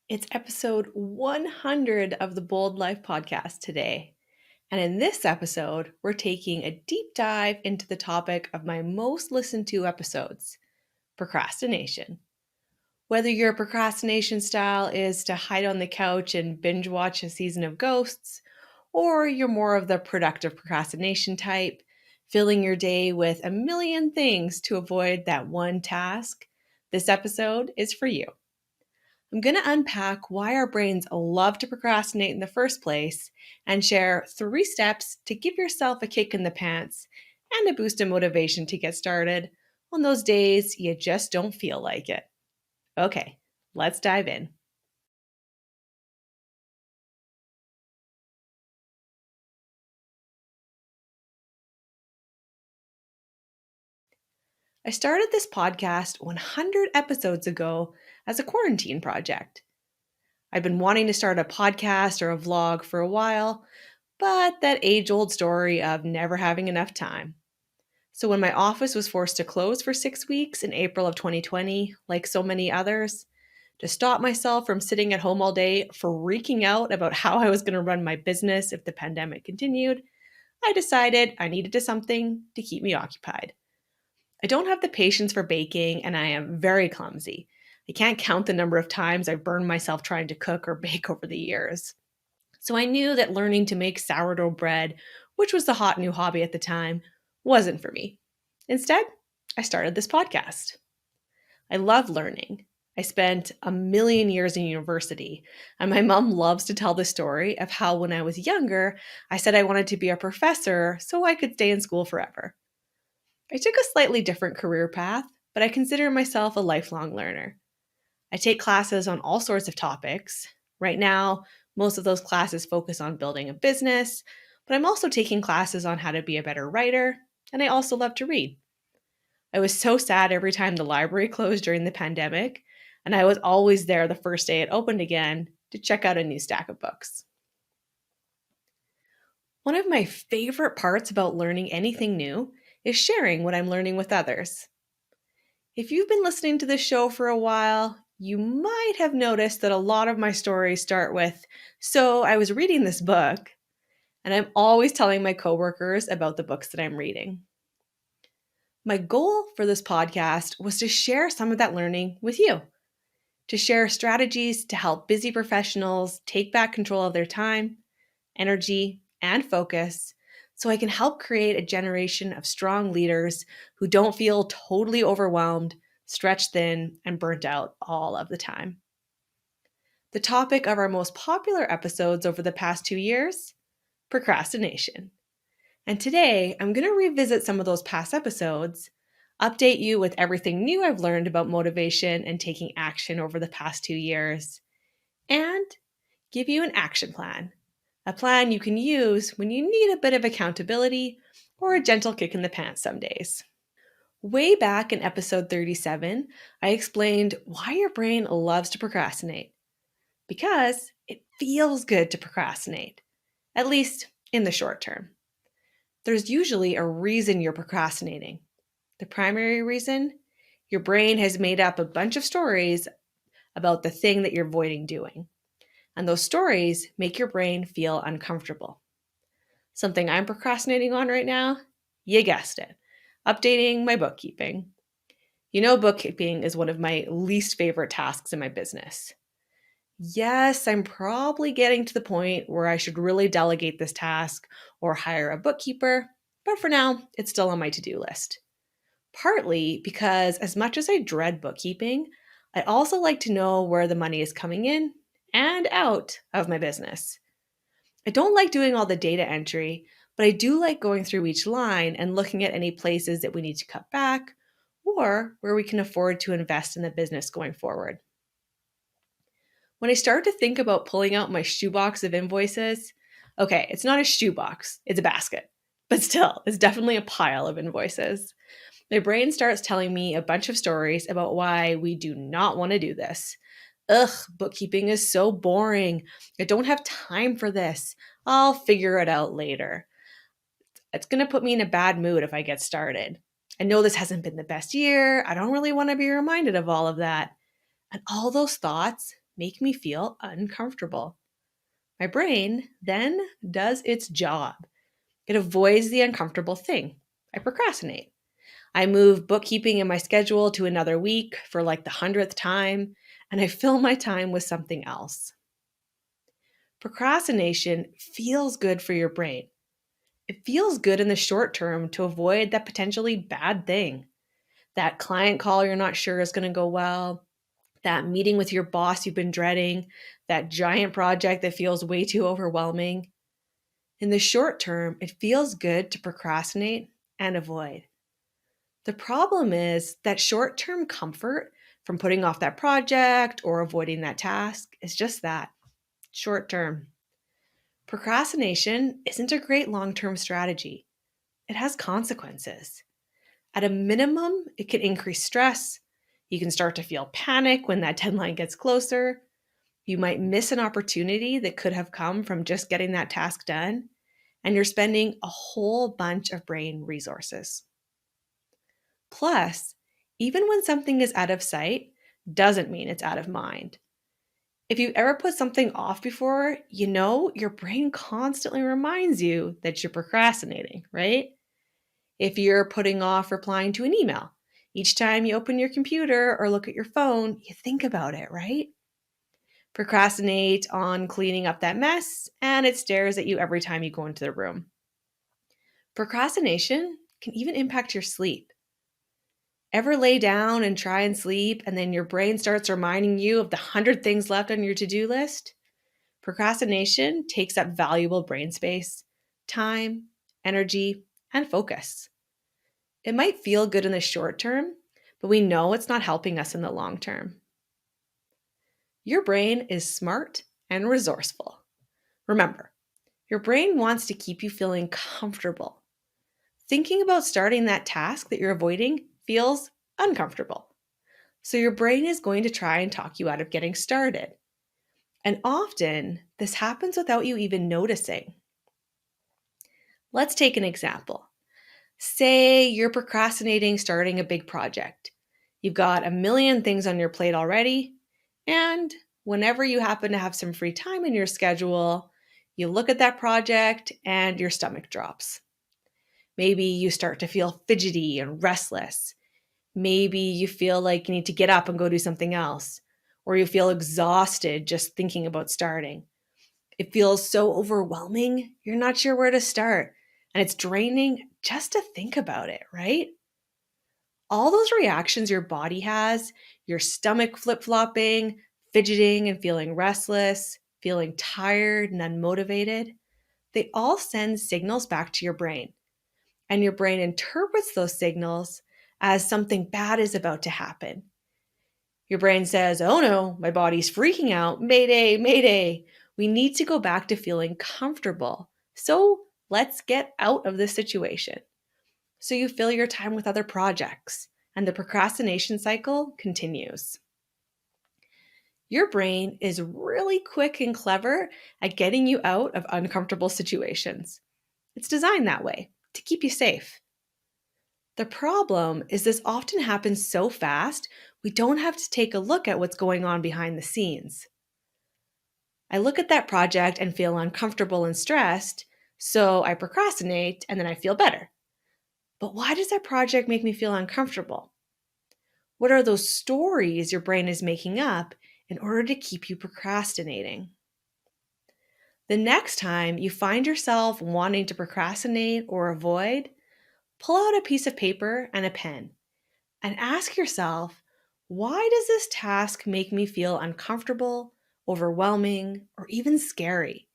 It's episode 100 of the Bold Life podcast today. And in this episode, we're taking a deep dive into the topic of my most listened to episodes, procrastination. Whether your procrastination style is to hide on the couch and binge watch a season of Ghosts, or you're more of the productive procrastination type, filling your day with a million things to avoid that one task, this episode is for you. I'm going to unpack why our brains love to procrastinate in the first place and share 3 steps to give yourself a kick in the pants and a boost of motivation to get started on those days you just don't feel like it. Okay, let's dive in. I started this podcast 100 episodes ago as a quarantine project. I've been wanting to start a podcast or a vlog for a while, but that age-old story of never having enough time. So when my office was forced to close for 6 weeks in April of 2020, like so many others, to stop myself from sitting at home all day freaking out about how I was going to run my business if the pandemic continued, I decided I needed something to keep me occupied. I don't have the patience for baking and I am very clumsy. I can't count the number of times I've burned myself trying to cook or bake over the years. So I knew that learning to make sourdough bread, which was the hot new hobby at the time, wasn't for me. Instead, I started this podcast. I love learning. I spent a million years in university, and my mom loves to tell the story of how when I was younger, I said I wanted to be a professor so I could stay in school forever. I took a slightly different career path, but I consider myself a lifelong learner. I take classes on all sorts of topics. Right now, most of those classes focus on building a business, but I'm also taking classes on how to be a better writer, and I also love to read. I was so sad every time the library closed during the pandemic, and I was always there the first day it opened again to check out a new stack of books. One of my favorite parts about learning anything new is sharing what I'm learning with others. If you've been listening to this show for a while, you might have noticed that a lot of my stories start with, "So I was reading this book," and I'm always telling my coworkers about the books that I'm reading. My goal for this podcast was to share some of that learning with you, to share strategies to help busy professionals take back control of their time, energy, and focus so I can help create a generation of strong leaders who don't feel totally overwhelmed, stretched thin, and burnt out all of the time. The topic of our most popular episodes over the past 2 years: procrastination. And today, I'm going to revisit some of those past episodes, update you with everything new I've learned about motivation and taking action over the past 2 years, and give you an action plan. A plan you can use when you need a bit of accountability or a gentle kick in the pants some days. Way back in episode 37, I explained why your brain loves to procrastinate. Because it feels good to procrastinate, at least in the short term. There's usually a reason you're procrastinating. The primary reason? Your brain has made up a bunch of stories about the thing that you're avoiding doing. And those stories make your brain feel uncomfortable. Something I'm procrastinating on right now? You guessed it. Updating my bookkeeping. You know, bookkeeping is one of my least favorite tasks in my business. Yes, I'm probably getting to the point where I should really delegate this task or hire a bookkeeper, but for now, it's still on my to-do list. Partly because as much as I dread bookkeeping, I also like to know where the money is coming in and out of my business. I don't like doing all the data entry, but I do like going through each line and looking at any places that we need to cut back or where we can afford to invest in the business going forward. When I started to think about pulling out my shoebox of invoices, okay, it's not a shoebox, it's a basket, but still, it's definitely a pile of invoices. My brain starts telling me a bunch of stories about why we do not want to do this. Ugh, bookkeeping is so boring. I don't have time for this. I'll figure it out later. It's going to put me in a bad mood if I get started. I know this hasn't been the best year. I don't really want to be reminded of all of that. And all those thoughts make me feel uncomfortable. My brain then does its job. It avoids the uncomfortable thing. I procrastinate. I move bookkeeping in my schedule to another week for like the 100th time, and I fill my time with something else. Procrastination feels good for your brain. It feels good in the short term to avoid that potentially bad thing. That client call you're not sure is going to go well, that meeting with your boss you've been dreading, that giant project that feels way too overwhelming. In the short term, it feels good to procrastinate and avoid. The problem is that short term comfort from putting off that project or avoiding that task is just that, short term. Procrastination isn't a great long term strategy. It has consequences. At a minimum, it can increase stress. You can start to feel panic when that deadline gets closer. You might miss an opportunity that could have come from just getting that task done, and you're spending a whole bunch of brain resources. Plus, even when something is out of sight, doesn't mean it's out of mind. If you ever put something off before, you know your brain constantly reminds you that you're procrastinating, right? If you're putting off replying to an email, each time you open your computer or look at your phone, you think about it, right? Procrastinate on cleaning up that mess, and it stares at you every time you go into the room. Procrastination can even impact your sleep. Ever lay down and try and sleep, and then your brain starts reminding you of the 100 things left on your to-do list? Procrastination takes up valuable brain space, time, energy, and focus. It might feel good in the short term, but we know it's not helping us in the long term. Your brain is smart and resourceful. Remember, your brain wants to keep you feeling comfortable. Thinking about starting that task that you're avoiding feels uncomfortable. So your brain is going to try and talk you out of getting started. And often, this happens without you even noticing. Let's take an example. Say you're procrastinating starting a big project. You've got a million things on your plate already, and whenever you happen to have some free time in your schedule, you look at that project and your stomach drops. Maybe you start to feel fidgety and restless. Maybe you feel like you need to get up and go do something else, or you feel exhausted just thinking about starting. It feels so overwhelming, you're not sure where to start, and it's draining just to think about it, right? All those reactions your body has, your stomach flip-flopping, fidgeting and feeling restless, feeling tired and unmotivated, they all send signals back to your brain. And your brain interprets those signals as something bad is about to happen. Your brain says, oh no, my body's freaking out. Mayday, mayday. We need to go back to feeling comfortable. So let's get out of this situation. So you fill your time with other projects, and the procrastination cycle continues. Your brain is really quick and clever at getting you out of uncomfortable situations. It's designed that way to keep you safe. The problem is this often happens so fast, we don't have to take a look at what's going on behind the scenes. I look at that project and feel uncomfortable and stressed, so I procrastinate and then I feel better. But why does that project make me feel uncomfortable? What are those stories your brain is making up in order to keep you procrastinating? The next time you find yourself wanting to procrastinate or avoid, pull out a piece of paper and a pen and ask yourself, why does this task make me feel uncomfortable, overwhelming, or even scary?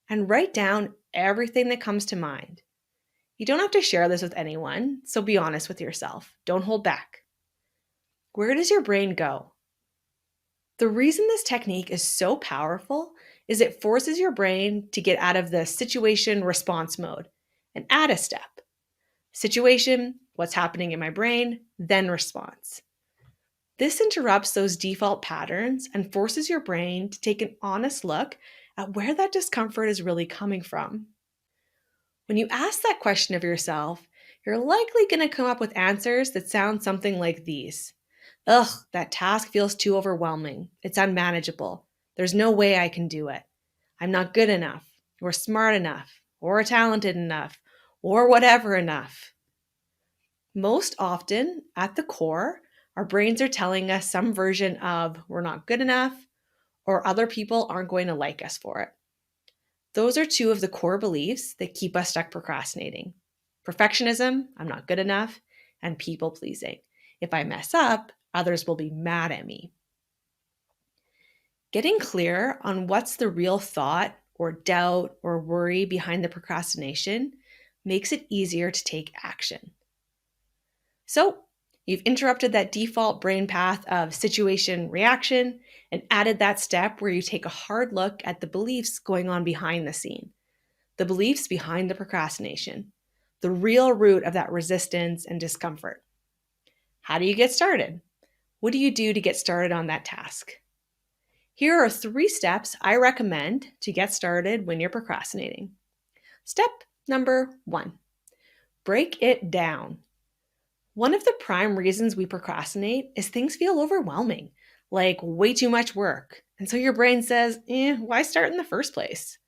And write down everything that comes to mind. You don't have to share this with anyone, so be honest with yourself. Don't hold back. Where does your brain go? The reason this technique is so powerful is it forces your brain to get out of the situation response mode and add a step. Situation, what's happening in my brain, then response. This interrupts those default patterns and forces your brain to take an honest look at where that discomfort is really coming from. When you ask that question of yourself, you're likely going to come up with answers that sound something like these. Ugh, that task feels too overwhelming. It's unmanageable. There's no way I can do it. I'm not good enough, or smart enough, or talented enough, or whatever enough. Most often, at the core, our brains are telling us some version of we're not good enough, or other people aren't going to like us for it. Those are two of the core beliefs that keep us stuck procrastinating. Perfectionism, I'm not good enough, and people pleasing. If I mess up, others will be mad at me. Getting clear on what's the real thought or doubt or worry behind the procrastination makes it easier to take action. So, you've interrupted that default brain path of situation reaction and added that step where you take a hard look at the beliefs going on behind the scene, the beliefs behind the procrastination, the real root of that resistance and discomfort. How do you get started? What do you do to get started on that task? Here are 3 steps I recommend to get started when you're procrastinating. Step number 1, break it down. One of the prime reasons we procrastinate is things feel overwhelming, like way too much work. And so your brain says, why start in the first place?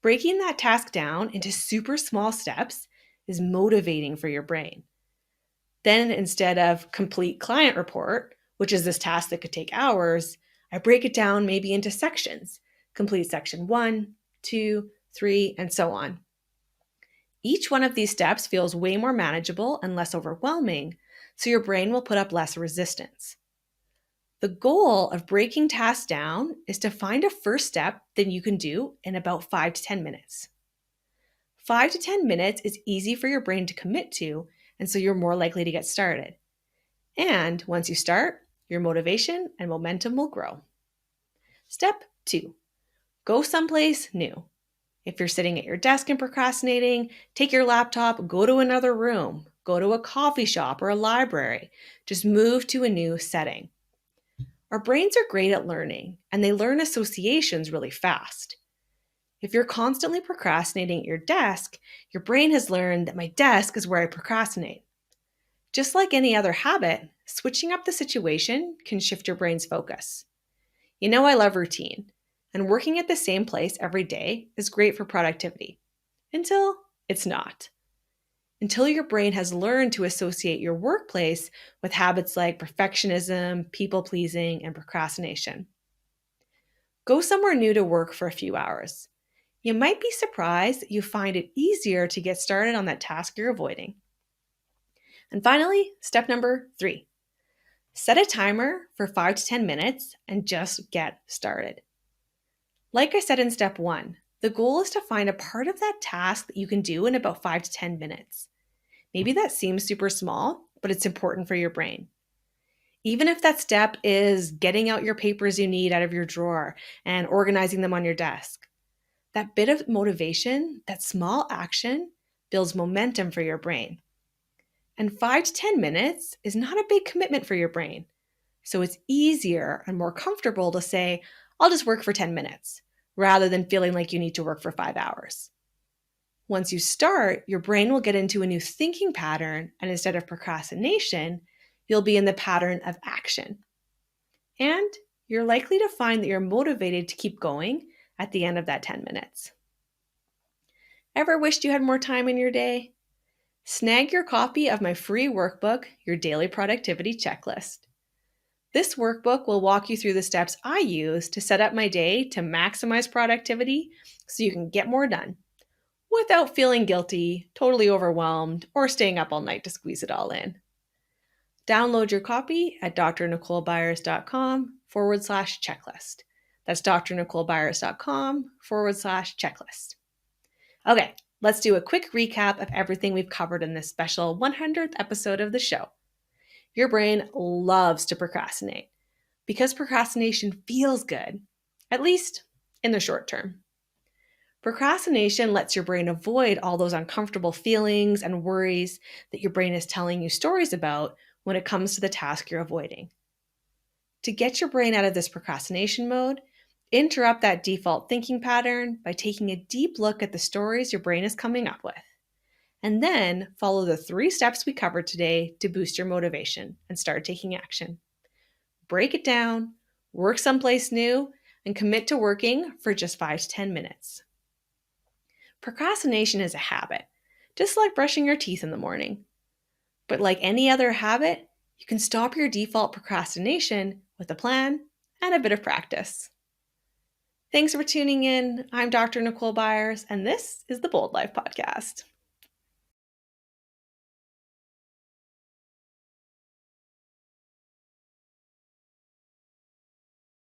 Breaking that task down into super small steps is motivating for your brain. Then instead of complete client report, which is this task that could take hours, I break it down maybe into sections. Complete section 1, 2, 3, and so on. Each one of these steps feels way more manageable and less overwhelming, so your brain will put up less resistance. The goal of breaking tasks down is to find a first step that you can do in about 5 to 10 minutes. 5 to 10 minutes is easy for your brain to commit to, and so you're more likely to get started. And once you start, your motivation and momentum will grow. Step 2, go someplace new. If you're sitting at your desk and procrastinating, take your laptop, go to another room, go to a coffee shop or a library. Just move to a new setting. Our brains are great at learning, and they learn associations really fast. If you're constantly procrastinating at your desk, your brain has learned that my desk is where I procrastinate. Just like any other habit, switching up the situation can shift your brain's focus. You know I love routine, and working at the same place every day is great for productivity. Until it's not. Until your brain has learned to associate your workplace with habits like perfectionism, people-pleasing, and procrastination. Go somewhere new to work for a few hours. You might be surprised that you find it easier to get started on that task you're avoiding. And finally, step number 3. Set a timer for 5 to 10 minutes and just get started. Like I said in step 1, the goal is to find a part of that task that you can do in about 5 to 10 minutes. Maybe that seems super small, but it's important for your brain. Even if that step is getting out your papers you need out of your drawer and organizing them on your desk. That bit of motivation, that small action, builds momentum for your brain. And 5 to 10 minutes is not a big commitment for your brain. So it's easier and more comfortable to say, I'll just work for 10 minutes, rather than feeling like you need to work for 5 hours. Once you start, your brain will get into a new thinking pattern, and instead of procrastination, you'll be in the pattern of action. And you're likely to find that you're motivated to keep going at the end of that 10 minutes. Ever wished you had more time in your day? Snag your copy of my free workbook, Your Daily Productivity Checklist. This workbook will walk you through the steps I use to set up my day to maximize productivity so you can get more done without feeling guilty, totally overwhelmed, or staying up all night to squeeze it all in. Download your copy at drnicolebyers.com/checklist. That's drnicolebyers.com/checklist. Okay, let's do a quick recap of everything we've covered in this special 100th episode of the show. Your brain loves to procrastinate because procrastination feels good, at least in the short term. Procrastination lets your brain avoid all those uncomfortable feelings and worries that your brain is telling you stories about when it comes to the task you're avoiding. To get your brain out of this procrastination mode, interrupt that default thinking pattern by taking a deep look at the stories your brain is coming up with. And then follow the 3 steps we covered today to boost your motivation and start taking action. Break it down, work someplace new, and commit to working for just 5 to 10 minutes. Procrastination is a habit, just like brushing your teeth in the morning. But like any other habit, you can stop your default procrastination with a plan and a bit of practice. Thanks for tuning in. I'm Dr. Nicole Byers, and this is the Bold Life Podcast.